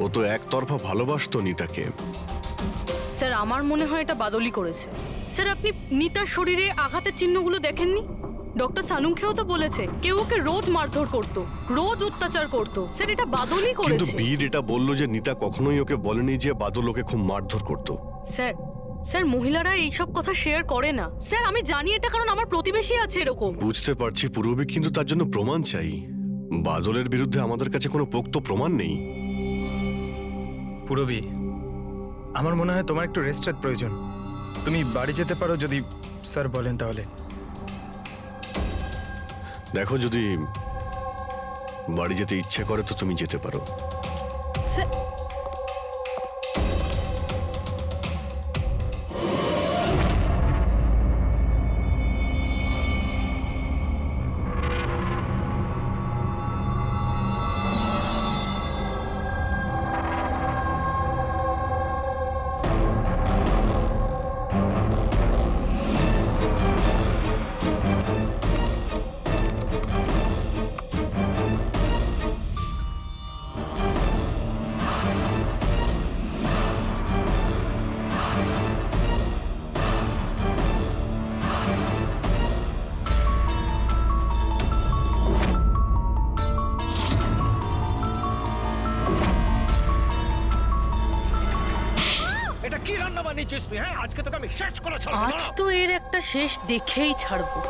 ও তো একতরফা ভালোবাসতো নিতাকে। স্যার আমার মনে হয় এটা বাদলই করেছে। স্যার আপনি নিতার শরীরে আঘাতের চিহ্নগুলো দেখেননি? ডক্টর সানুংখেও তো বলেছে কেউ ওকে রোজ মারধর করতো, রোজ অত্যাচার করতো। স্যার এটা বাদলই কিন্তু করেছে। বীর এটা বললো যে নিতা কখনোই ওকে বলেনি যে বাদল ওকে খুব মারধর করতো। স্যার স্যার মহিলারা এইসব কথা শেয়ার করে না। স্যার আমি জানি এটা, কারণ আমার প্রতিবেশী আছে এরকম। বুঝতে পারছি পূর্ববী, কিন্তু তার জন্য প্রমাণ চাই। বাদলের বিরুদ্ধে আমাদের কাছে কোনো পোক্ত প্রমাণ নেই। পুরবী, আমার মনে হয় তোমার একটু রেস্টের প্রয়োজন। তুমি বাড়ি যেতে পারো যদি স্যার বলেন তাহলে। দেখো, যদি বাড়ি যেতে ইচ্ছে করে তো তুমি যেতে পারো। স্যার এটা কি রান্না বানিয়েছিস তুই? হ্যাঁ, আজকে তোকে আমি শেষ করে ছাড়বো। আজ তো এর একটা শেষ দেখেই ছাড়বো।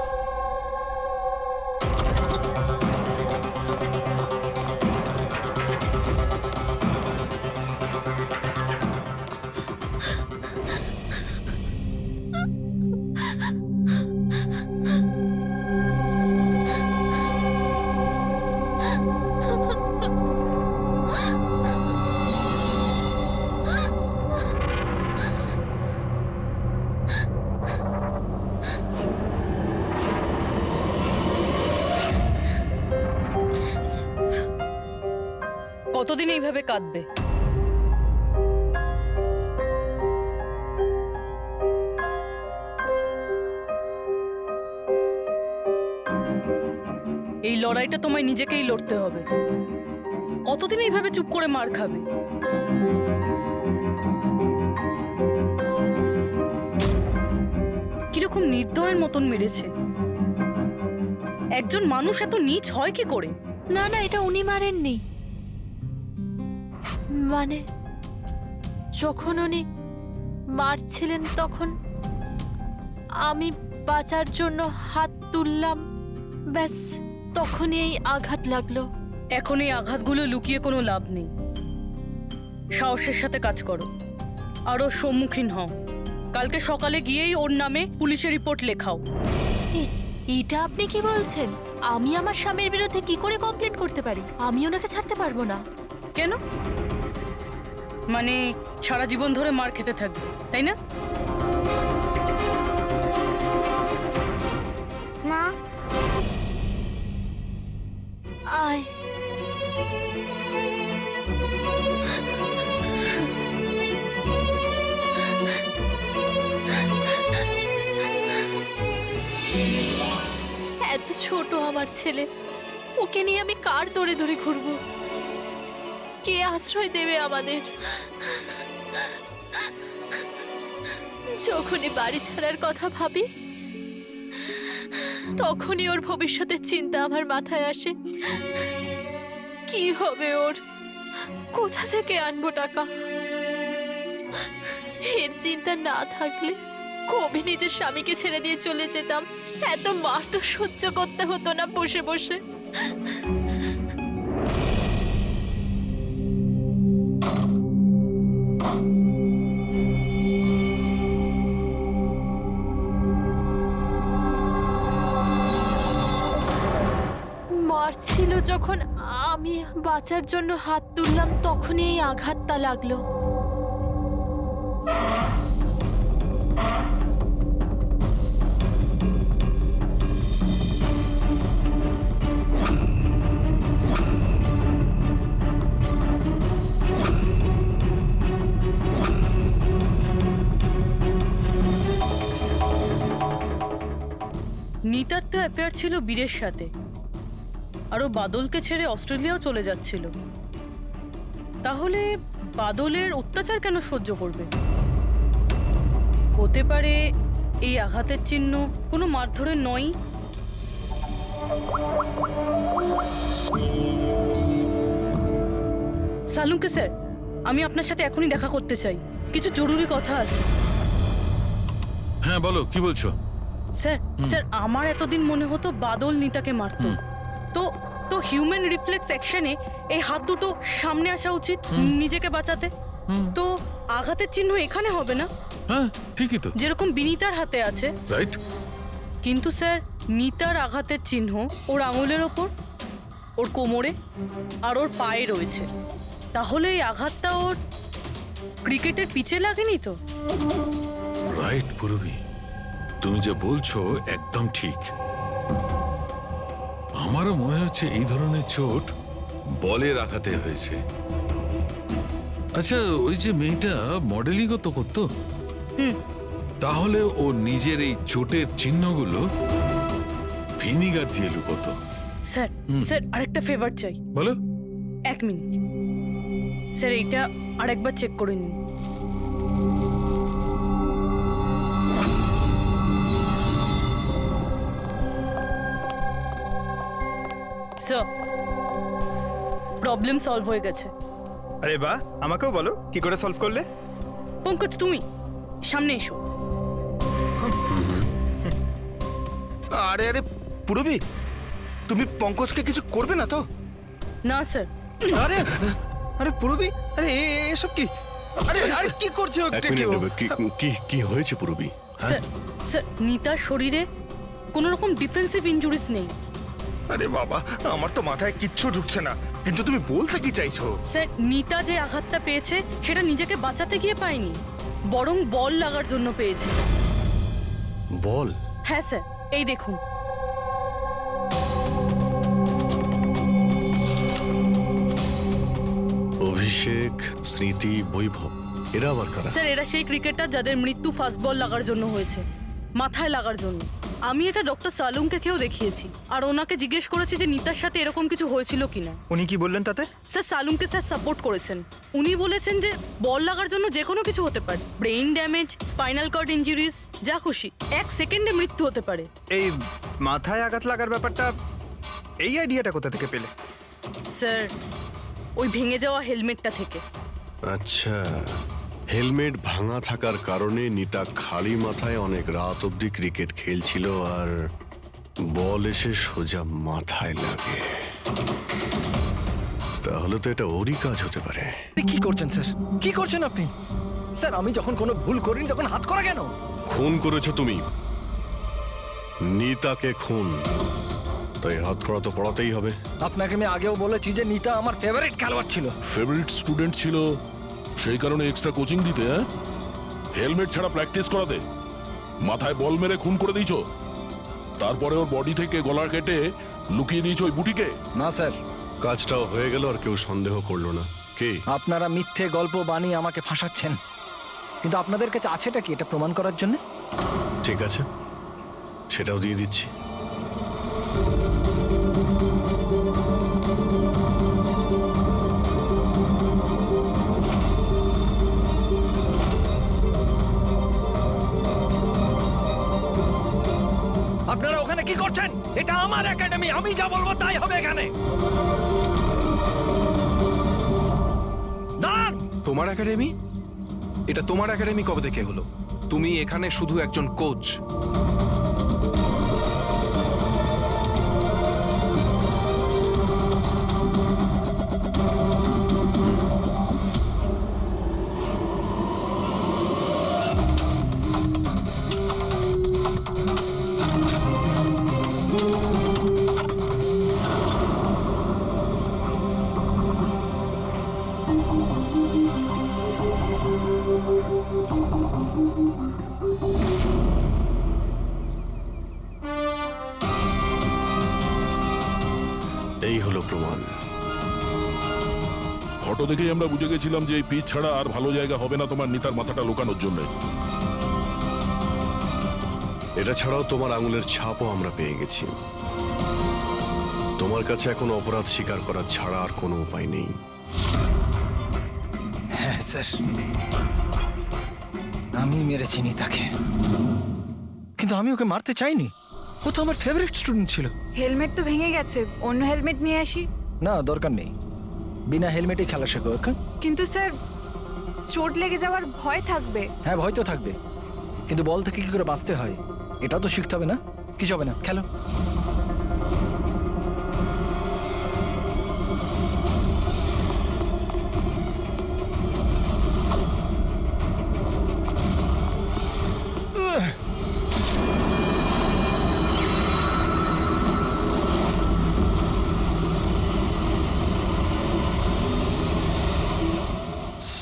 কতদিন এইভাবে কাঁদবে? এই লড়াইটা তোমায় নিজেকেই লড়তে হবে। কতদিন এইভাবে চুপ করে মার খাবে? কিরকম নির্দয়ের মতন মেরেছে। একজন মানুষ এত নীচ হয় কি করে? না না, এটা উনি মারেননি। মানে যখন উনি মারছিলেন তখন আমি বাঁচার জন্য হাত তুললাম, ব্যাস তখনই এই আঘাত লাগলো। এখন এই আঘাতগুলো লুকিয়ে কোনো লাভ নেই। সাহসের সাথে কাজ করো, আরও সম্মুখীন হও। কালকে সকালে গিয়েই ওর নামে পুলিশে রিপোর্ট লেখাও। এটা আপনি কি বলছেন? আমি আমার স্বামীর বিরুদ্ধে কি করে কমপ্লেন করতে পারি? আমি ওনাকে ছাড়তে পারবো না। কেন? মানে সারা জীবন ধরে মার খেতে থাকবে, তাই না? মা আয়। এত ছোট আমার ছেলে, ওকে নিয়ে আমি কার দৌড়ে দৌড়ে ঘুরবো? কে আশ্রয় দেবে আমাদের? যখনই বাড়ি ছাড়ার কথা ভাবি তখনই ওর ভবিষ্যতের চিন্তা আমার মাথায় আসে। কি হবে ওর? কোথা থেকে আনবো টাকা? এর চিন্তা না থাকলে কবে নিজের স্বামীকে ছেড়ে দিয়ে চলে যেতাম। এত মার তো সহ্য করতে হতো না বসে বসে। মারছিল যখন আমি বাঁচার জন্য হাত তুললাম, তখনই এই আঘাতটা লাগলো। নিতার তো অ্যাফেয়ার ছিল বীরের সাথে, আর ও বাদলকে ছেড়ে অস্ট্রেলিয়াও চলে যাচ্ছিল। তাহলে বাদলের অত্যাচার কেন সহ্য করবে? হতে পারে এই আঘাতের চিহ্ন কোনো মারধরের নয়। সালুঙ্কে স্যার, আমি আপনার সাথে এখনই দেখা করতে চাই, কিছু জরুরি কথা আছে। হ্যাঁ বলো, কি বলছো? স্যার স্যার আমার এতদিন মনে হতো বাদল নিতাকে মারতো। তো তো হিউম্যান রিফ্লেক্স অ্যাকশনে এই হাত দুটো সামনে আসা উচিত নিজেকে বাঁচাতে। তো আঘাতের চিহ্ন এখানে হবে না? হ্যাঁ ঠিকই তো, যেরকম বিনীতার হাতে আছে, রাইট? কিন্তু স্যার নিতার আঘাতের চিহ্ন ওর আঙুলের ওপর, ওর কোমরে আর ওর পায়ে রয়েছে। তাহলে এই আঘাতটা ওর ক্রিকেটের পিচে লাগেনি তো? রাইট পুরবি, তুমি যে বলছো একদম ঠিক। আমারও মনে হচ্ছে এই ধরনের চোট বলের আঘাতে হয়েছে। আচ্ছা, ওই যে মেয়েটা মডেলিংও তো করতো, তাহলে ও নিজের এই চোটের চিহ্নগুলো ভিনিগার দিয়ে লুকোতো। স্যার স্যার আরেকটা ফেভার চাই। বলো। 1 মিনিট স্যার, এইটা আরেকবার চেক করে নিন। স্যার, প্রবলেম সলভ হয়ে গেছে। আরে বাহ, আমাকেও বলো কি করে সলভ করলে। পঙ্কজ, তুমি সামনে এসো। আরে আরে পুরবি, তুমি পঙ্কজকে কিছু করবে না তো? না স্যার। আরে আরে পুরবি, আরে এসব কি? আরে আরে কি করছে ও? এক মিনিট নেবে, কি হয়েছে পুরবি? স্যার স্যার নিতার শরীরে কোনো রকম ডিফেন্সিভ ইনজুরিস নেই। আরে বাবা, আমার তো মাথায় কিচ্ছু ঢুকছে না, কিন্তু তুমি বলতে কি চাইছো? স্যার নিতা যে আঘাতটা পেয়েছে সেটা নিজেকে বাঁচাতে গিয়ে পায়নি, বরং বল লাগার জন্য পেয়েছে। বল? হ্যাঁ স্যার, এই দেখুন। অভিষেক, স্মৃতি, বৈভব, এরা আবার কারা? স্যার এরা সেই ক্রিকেটার যাদের মৃত্যু ফাস্ট বল লাগার জন্য হয়েছে, মাথায় লাগার জন্য। আমি এটা ডক্টর সালুঙ্কেও দেখিয়েছি, আর ওনাকে জিজ্ঞেস করেছি যে নিতার সাথে এরকম কিছু হয়েছিল কিনা। উনি কি বললেন তাতে? স্যার সালুঙ্কে স্যার সাপোর্ট করেছেন। উনি বলেছেন যে বল লাগার জন্য যে কোনো কিছু হতে পারে, brain damage, spinal cord injuries, যা খুশি, 1 সেকেন্ডে মৃত্যু হতে পারে। এই মাথায় আঘাত লাগার ব্যাপারটা, এই আইডিয়াটা কোথা থেকে পেলে? স্যার ওই ভেঙে যাওয়া হেলমেটটা থেকে। আচ্ছা, হেলমেট ভাঙা থাকার কারণে নিতা খালি মাথায় অনেক রাত অবধি ক্রিকেট খেলছিল, আর বল এসে সোজা মাথায় লাগে। তাহলে তো এটা ওরই কাজ হতে পারে। কি করছেন স্যার? কি করছেন আপনি? স্যার আমি যখন কোনো ভুল করিনি তখন হাত করা কেন? খুন করেছো তুমি, নিতাকে খুন, তাই হাত করা তো পড়াতেই হবে। আপনাকে আমি আগেও বলেছি যে নিতা আমার ফেভারিট খেলোয়াড় ছিল। ফেভারিট স্টুডেন্ট ছিল, সেই কারণে এক্সট্রা কোচিং দিতে, হ্যাঁ? হেলমেট ছাড়া প্র্যাকটিস করাতে, মাথায় বল মেরে খুন করে দিয়েছো, তারপরে ওর বডি থেকে গলা কেটে লুকিয়ে দিয়েছো ওই বুটিকে। না স্যার, কাজটাও হয়ে গেল আর কেউ সন্দেহ করলো না। কে? আপনারা মিথ্যে গল্প বানিয়ে আমাকে ফাঁসাচ্ছেন, কিন্তু আপনাদের কাছে আছেটা কি এটা প্রমাণ করার জন্য? ঠিক আছে, সেটাও দিয়ে দিচ্ছি। আপনারা ওখানে কি করছেন? এটা আমার একাডেমি, আমি যা বলবো তাই হবে এখানে। দাঁড়ান! তোমার একাডেমি? এটা তোমার একাডেমি কবে থেকে হলো? তুমি এখানে শুধু একজন কোচ। এই হলো প্রমাণ। ফটো দেখেই আমরা বুঝে গেছিলাম যে এই পিচ ছাড়া আর ভালো জায়গা হবে না তোমার নিতার মাথাটা লুকানোর জন্য। এটা ছাড়াও তোমার আঙুলের ছাপও আমরা পেয়ে গেছি। তোমার কাছে এখন অপরাধ স্বীকার করা ছাড়া আর কোনো উপায় নেই। স্যার, আমি মেরেছি নিতাকে, কিন্তু আমি ওকে মারতে চাইনি। ও তো আমার ফেভারিট স্টুডেন্ট ছিল। হেলমেট তো ভেঙে গেছে, অন্য হেলমেট নিয়ে আসি। না, দরকার নেই, বিনা হেলমেটে খেলা শেখো। ওকে? কিন্তু স্যার, চোট লেগে যাওয়ার ভয় থাকবে। হ্যাঁ, ভয় তো থাকবে, কিন্তু বল থেকে কি করে বাঁচতে হয় এটাও তো শিখতে হবে না? কিছু হবে না, খেলো।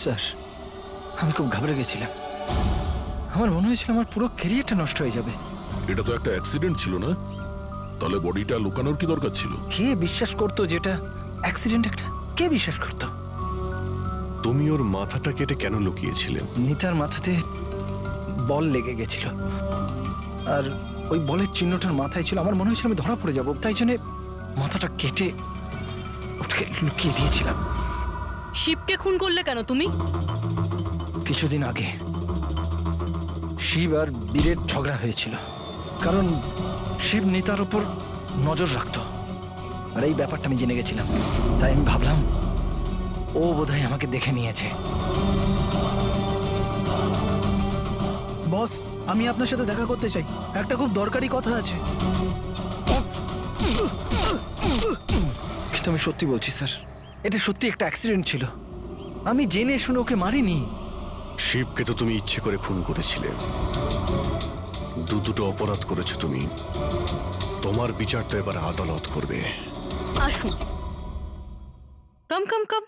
স্যার, আমি খুব ঘাবড়ে গেছিলাম। আমার মনে হয়েছিল আমার পুরো ক্যারিয়ারটা নষ্ট হয়ে যাবে। এটা তো একটা অ্যাক্সিডেন্ট ছিল না? তাহলে বডিটা লুকানোর কি দরকার ছিল? কে বিশ্বাস করতো যেটা অ্যাক্সিডেন্ট একটা? কে বিশ্বাস করতো? তুমি ওর মাথাটা কেটে কেন লুকিয়েছিলে? নিতার মাথাতে বল লেগে গেছিল, আর ওই বলের চিহ্নটার মাথায় ছিল। আমার মনে হয়েছিল আমি ধরা পড়ে যাব, তাই জন্য মাথাটা কেটে ওটাকে লুকিয়ে দিয়েছিলাম। শিবকে খুন করলে কেন তুমি? কিছুদিন আগে শিব আর বীরের ঝগড়া হয়েছিল, কারণ শিব নিতার ওপর নজর রাখতো, আর এই ব্যাপারটা আমি জেনে গেছিলাম। তাই আমি ভাবলাম ও বোধহয় আমাকে দেখে নিয়েছে। বস, আমি আপনার সাথে দেখা করতে চাই, একটা খুব দরকারি কথা আছে। কিন্তু আমি সত্যি বলছি স্যার, এটা সত্যি একটা অ্যাক্সিডেন্ট ছিল। আমি জেনে শুনে ওকে মারিনি। শিবকে তো তুমি ইচ্ছে করে খুন করেছিলে। দুটো অপরাধ করেছো তুমি। তোমার বিচার তো এবার আদালত করবে। আসুন, কাম কাম কাম।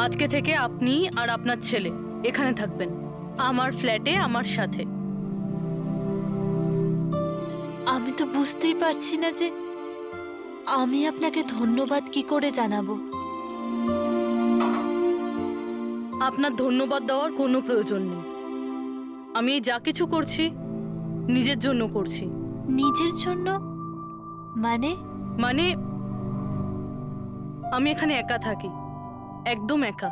আজকে থেকে আপনি আর আপনার ছেলে এখানে থাকবেন, আমার ফ্ল্যাটে আমার সাথে। আমি তো বুঝতেই পারছি না যে আমি আপনাকে ধন্যবাদ কি করে জানাবো। আপনার ধন্যবাদ দেওয়ার কোনো প্রয়োজন নেই। আমি যা কিছু করছি নিজের জন্য করছি। নিজের জন্য? মানে? মানে আমি এখানে একা থাকি, একদম একা।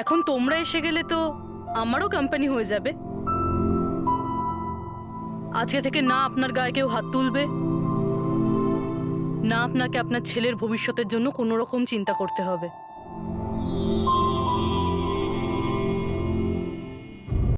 এখন তোমরা এসে গেলে তো আমারও কোম্পানি হয়ে যাবে। আজকে থেকে না আপনার গায়ে কেউ হাত তুলবে, না আপনাকে আপনার ছেলের ভবিষ্যতের জন্য কোনো রকম চিন্তা করতে হবে।